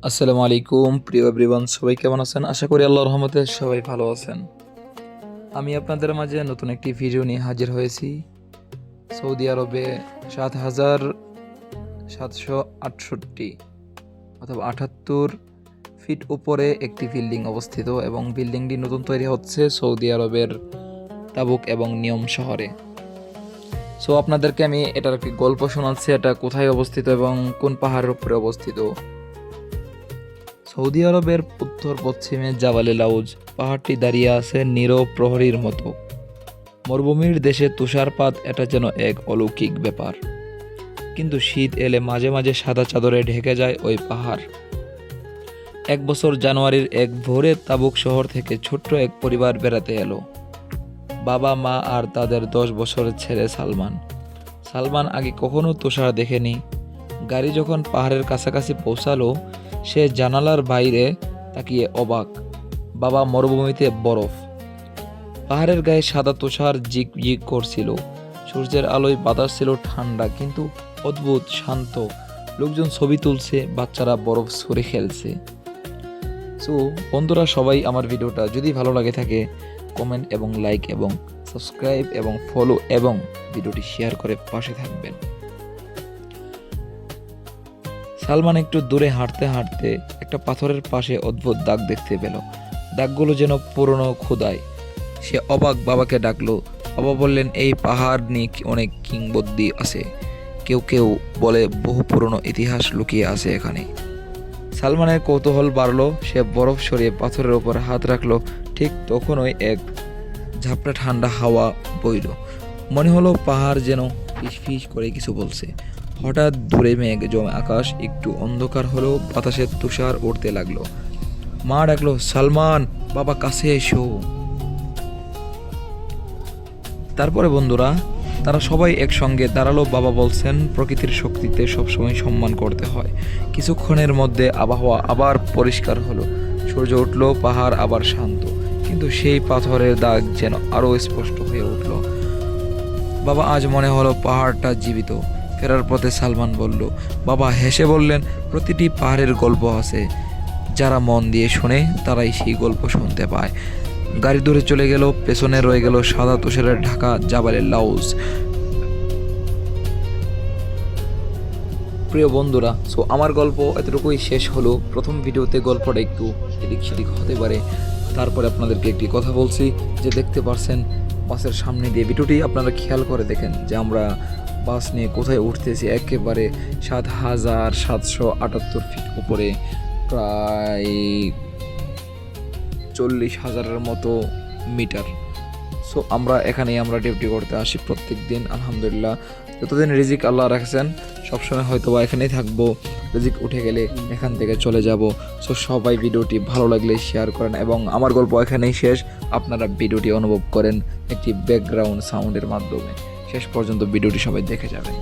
আসসালামু আলাইকুম প্রিয় এভরিওয়ান, সবাই কেমন আছেন? আশা করি আল্লাহর রহমতে সবাই ভালো আছেন। আমি আপনাদের মাঝে নতুন একটি ভিডিও নিয়ে হাজির হয়েছি। সৌদি আরবে ৭,৭68 অথবা ৭৮ ফিট উপরে একটি বিল্ডিং অবস্থিত এবং বিল্ডিংটি নতুন তৈরি হচ্ছে সৌদি আরবের তাবুক এবং নিয়ম শহরে। সো আপনাদেরকে আমি এটার একটি গল্প শোনাচ্ছি, এটা কোথায় অবস্থিত এবং কোন পাহাড়ের উপরে অবস্থিত। সৌদি আরবের উত্তর পশ্চিমে জাবালে লাউজ পাহাড়টি দাঁড়িয়ে আছে নীরব প্রহরীর মতো। মরুভূমির দেশে তুষারপাত এটা যেন এক অলৌকিক ব্যাপার, কিন্তু শীত এলে মাঝে মাঝে সাদা চাদরে ঢেকে যায় ওই পাহাড়। এক বছর জানুয়ারির এক ভোরে তাবুক শহর থেকে ছোট্ট এক পরিবার বেড়াতে এলো। বাবা, মা আর তাদের 10 বছরের ছেলে সালমান। সালমান আগে কখনো তুষার দেখেনি। গাড়ি যখন পাহাড়ের কাছাকাছি পৌঁছালো, সে জানালার বাইরে তাকিয়ে অবাক। বাবা, মরুভূমিতে বরফ, পাহাড়ের গায়ে সাদা তুষার জিগ জিগ করছিল। সূর্যের আলোয় বাতাস ছিল ঠান্ডা কিন্তু অদ্ভুত শান্ত। লোকজন ছবি তুলছে, বাচ্চারা বরফ ছুঁড়ে খেলছে। সো বন্ধুরা, সবাই আমার ভিডিওটা যদি ভালো লাগে থাকে কমেন্ট এবং লাইক এবং সাবস্ক্রাইব এবং ফলো এবং ভিডিওটি শেয়ার করে পাশে থাকবেন। সালমান একটু দূরে হাঁটতে হাঁটতে একটা পাথরের পাশে অদ্ভুত দাগ দেখতে পেল। দাগগুলো যেন পুরনো খোদাই। সে অবাক, বাবাকে ডাকলো। বাবা বললেন, এই পাহাড় নিয়ে অনেক কিংবদন্তি আছে। কেউ কেউ বলে বহু পুরনো ইতিহাস লুকিয়ে আছে এখানে। সালমানের কৌতূহল বাড়লো। সে বরফ সরিয়ে পাথরের উপর হাত রাখলো। ঠিক তখনই এক ঝাপটা ঠান্ডা হাওয়া বইল। মনে হলো পাহাড় যেন ফিস ফিস করে কিছু বলছে। হঠাৎ দূরে মেঘ জমে আকাশ একটু অন্ধকার হলো, বাতাসে তুষার উড়তে লাগলো। মা ডাকলো, সালমান, বাবা কাছে এসো। তারপরে বন্ধুরা, তারা সবাই একসঙ্গে দাঁড়ালো। বাবা বলছেন, প্রকৃতির শক্তিতে সবসময় সম্মান করতে হয়। কিছুক্ষণের মধ্যে আবহাওয়া আবার পরিষ্কার হলো, সূর্য উঠলো, পাহাড় আবার শান্ত, কিন্তু সেই পাথরের দাগ যেন আরো স্পষ্ট হয়ে উঠল। বাবা, আজ মনে হলো পাহাড়টা জীবিত। ফেরার পথে সালমান বলল, বাবা হেসে বললেন, প্রতিটি পাহাড়ের গল্প আছে, যারা মন দিয়ে শোনে তারাই সেই গল্প শুনতে পায়। গাড়ি দূরে চলে গেল, পেছনে রয়ে গেল সাদা তুষারের ঢাকা জাবালে লাউজ। প্রিয় বন্ধুরা, সো আমার গল্প এতটুকুই শেষ হলো। প্রথম ভিডিওতে গল্পটা একটু এদিক সেদিক হতে পারে। তারপরে আপনাদেরকে একটি কথা বলছি যে দেখতে পারছেন বাসের সামনে দিয়ে, ভিডিওটি আপনারা খেয়াল করে দেখেন যে আমরা বাস নিয়ে কোথায় উঠতেছি। একেবারে ৭,৭৭৮ ফিট উপরে, প্রায় 40,000-এর মতো মিটার। সো আমরা ডিউটি করতে আসি প্রত্যেক দিন। আলহামদুলিল্লাহ, যতদিন রিজিক আল্লাহ রাখছেন সবসময় হয়তো বা এখানেই থাকবো। রিজিক উঠে গেলে এখান থেকে চলে যাব। সো সবাই ভিডিওটি ভালো লাগলে শেয়ার করেন এবং আমার গল্প এখানেই শেষ। আপনারা ভিডিওটি অনুভব করেন একটি ব্যাকগ্রাউন্ড সাউন্ডের মাধ্যমে। শেষ পর্যন্ত ভিডিওটি সবাই দেখে যাবেন।